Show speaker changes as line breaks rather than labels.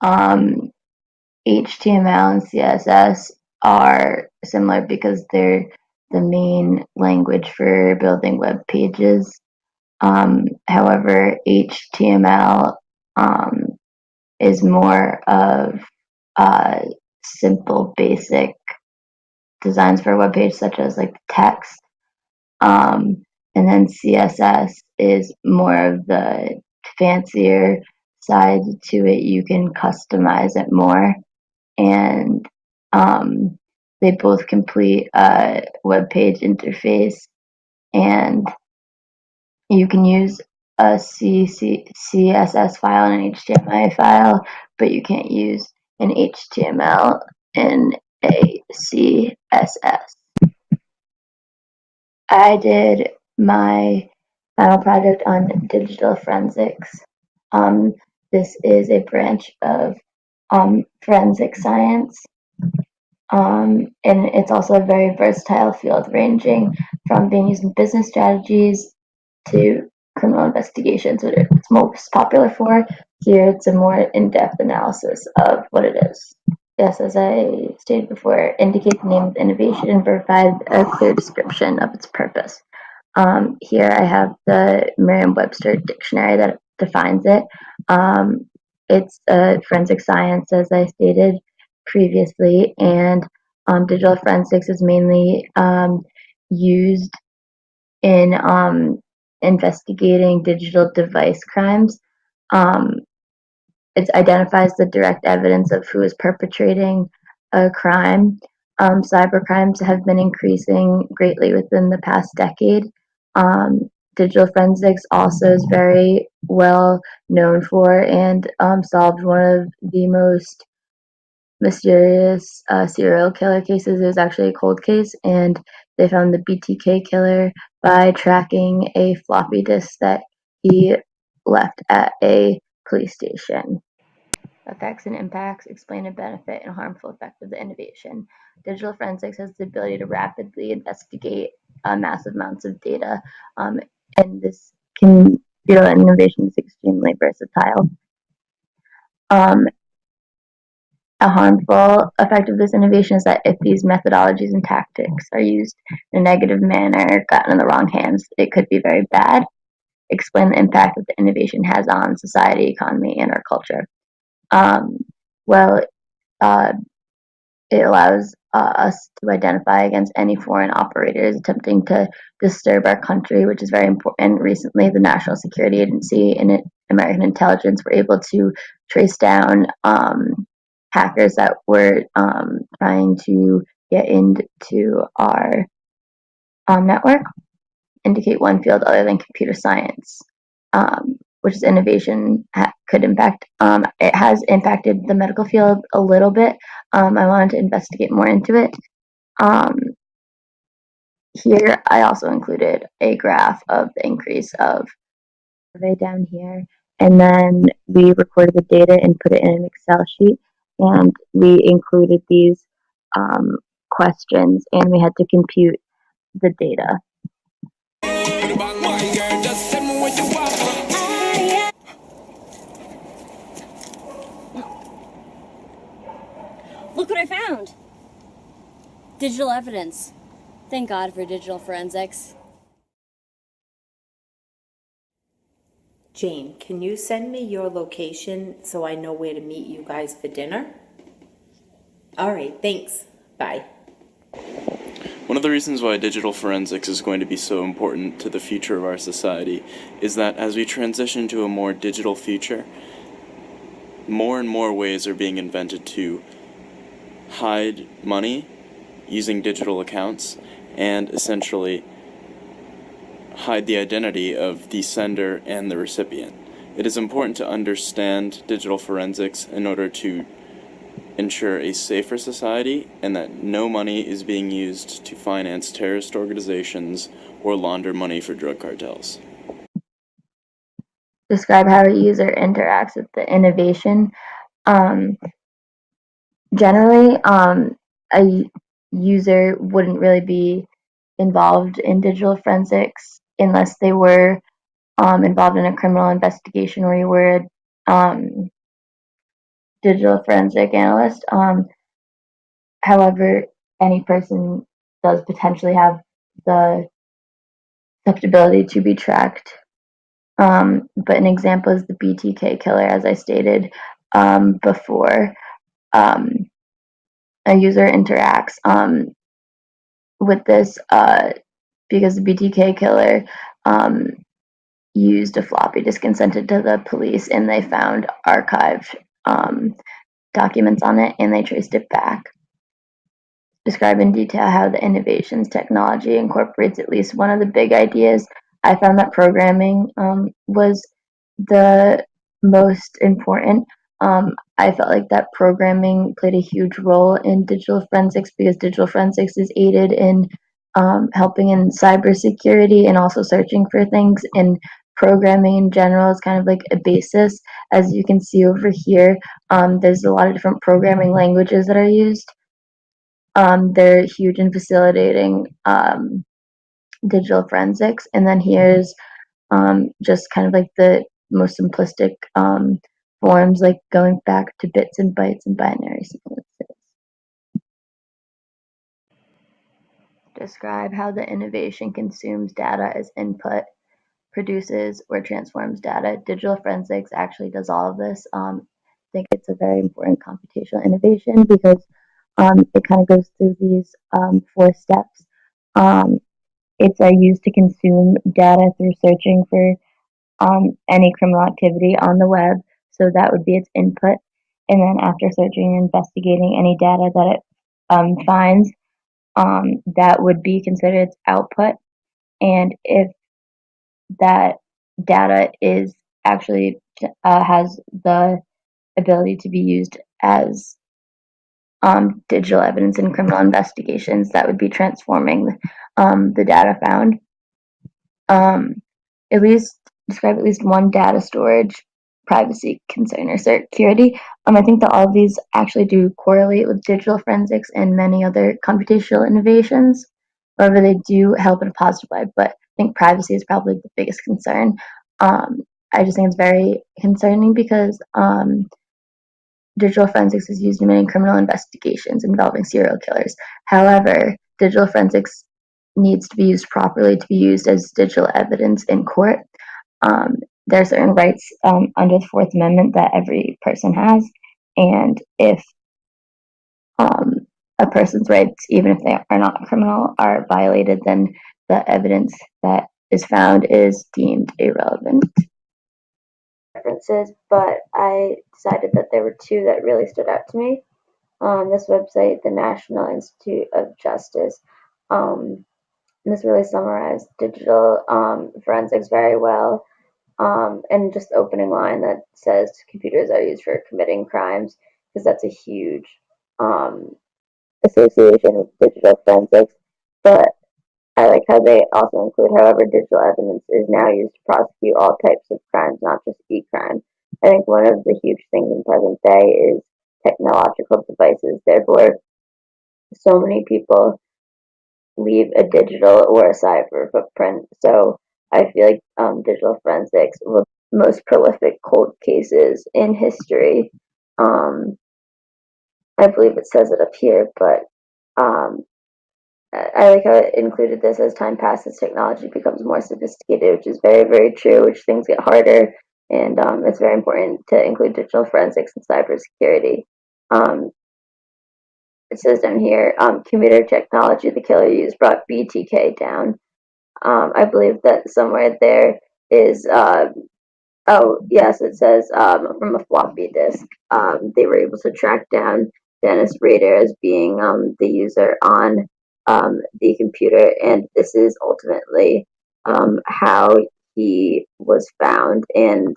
Um, HTML and CSS are similar because they're the main language for building web pages. However, HTML is more of simple, basic designs for a web page, such as like text. And then CSS is more of the fancier side to it. You can customize it more, and they both complete a web page interface, and you can use a CSS file and an HTML file, but you can't use an HTML and a CSS. I did my final project on digital forensics. Um, this is a branch of forensic science, and it's also a very versatile field, ranging from being used in business strategies to criminal investigations, what it's most popular for. Here, it's a more in-depth analysis of what it is. Yes, as I stated before, indicate the name of the innovation and provide a clear description of its purpose. Here I have the Merriam-Webster dictionary that defines it. It's a forensic science, as I stated previously, and digital forensics is mainly used in investigating digital device crimes. Um, it identifies the direct evidence of who is perpetrating a crime. Cyber crimes have been increasing greatly within the past decade. Digital forensics also is very well known for and solved one of the most mysterious serial killer cases. It was actually a cold case, and they found the BTK killer by tracking a floppy disk that he left at a police station. Effects and impacts explain a benefit and harmful effect of the innovation. Digital forensics has the ability to rapidly investigate massive amounts of data, and this computer innovation is extremely versatile. Um, a harmful effect of this innovation is that if these methodologies and tactics are used in a negative manner, gotten in the wrong hands, it could be very bad. Explain the impact that the innovation has on society, economy, and our culture. Um, well, uh, it allows us to identify against any foreign operators attempting to disturb our country, which is very important. Recently, the National Security Agency and American intelligence were able to trace down hackers that were trying to get into our network. Indicate one field other than computer science, which is innovation could impact. It has impacted the medical field a little bit. I wanted to investigate more into it. Here, I also included a graph of the increase of survey down here, and then we recorded the data and put it in an Excel sheet, and we included these questions, and we had to compute the data.
Look what I found! Digital evidence. Thank God for digital forensics.
Jane, can you send me your location so I know where to meet you guys for dinner? All right, thanks. Bye.
One of the reasons why digital forensics is going to be so important to the future of our society is that as we transition to a more digital future, more and more ways are being invented to hide money using digital accounts and essentially hide the identity of the sender and the recipient. It is important to understand digital forensics in order to ensure a safer society and that no money is being used to finance terrorist organizations or launder money for drug cartels.
Describe how a user interacts with the innovation. Generally, a user wouldn't really be involved in digital forensics unless they were involved in a criminal investigation or you were digital forensic analyst. However, any person does potentially have the susceptibility to be tracked. But an example is the BTK killer, as I stated before. A user interacts with this because the BTK killer used a floppy disk and sent it to the police, and they found archived documents on it, and they traced it back. Describe in detail how the innovations technology incorporates at least one of the big ideas. I found that programming was the most important. I felt like that programming played a huge role in digital forensics because digital forensics is aided in helping in cybersecurity and also searching for things. And programming in general is kind of like a basis. As you can see over here, there's a lot of different programming languages that are used. They're huge in facilitating digital forensics. And then here's just kind of like the most simplistic forms, like going back to bits and bytes and binary sequences. Describe how the innovation consumes data as input, produces or transforms data. Digital forensics actually does all of this. I think it's a very important computational innovation because it kind of goes through these 4 steps. It's used to consume data through searching for any criminal activity on the web. So that would be its input. And then after searching and investigating any data that it finds, that would be considered its output. And if that data is actually has the ability to be used as digital evidence in criminal investigations, that would be transforming the data found. At least describe at least one data storage privacy concern or security. I think that all of these actually do correlate with digital forensics and many other computational innovations. However, they do help in a positive way, but I think privacy is probably the biggest concern. I just think it's very concerning because digital forensics is used in many criminal investigations involving serial killers. However, digital forensics needs to be used properly to be used as digital evidence in court. There are certain rights under the Fourth Amendment that every person has, and if a person's rights, even if they are not criminal, are violated, then the evidence that is found is deemed irrelevant. References, but I decided that there were 2 that really stood out to me. This website, the National Institute of Justice, this really summarized digital forensics very well. And just the opening line that says computers are used for committing crimes, because that's a huge association with digital forensics. But I like how they also include, however, digital evidence is now used to prosecute all types of crimes, not just e-crime. I think one of the huge things in present day is technological devices. Therefore, so many people leave a digital or a cyber footprint. So I feel like digital forensics were the most prolific cold cases in history. I believe it says it up here, but I like how it included this: as time passes, technology becomes more sophisticated, which is very, very true, which things get harder, and it's very important to include digital forensics and cybersecurity. It says down here, computer technology the killer used brought BTK down. I believe that somewhere there is, oh, yes, it says from a floppy disk. They were able to track down Dennis Rader as being the user on the computer, and this is ultimately how he was found. And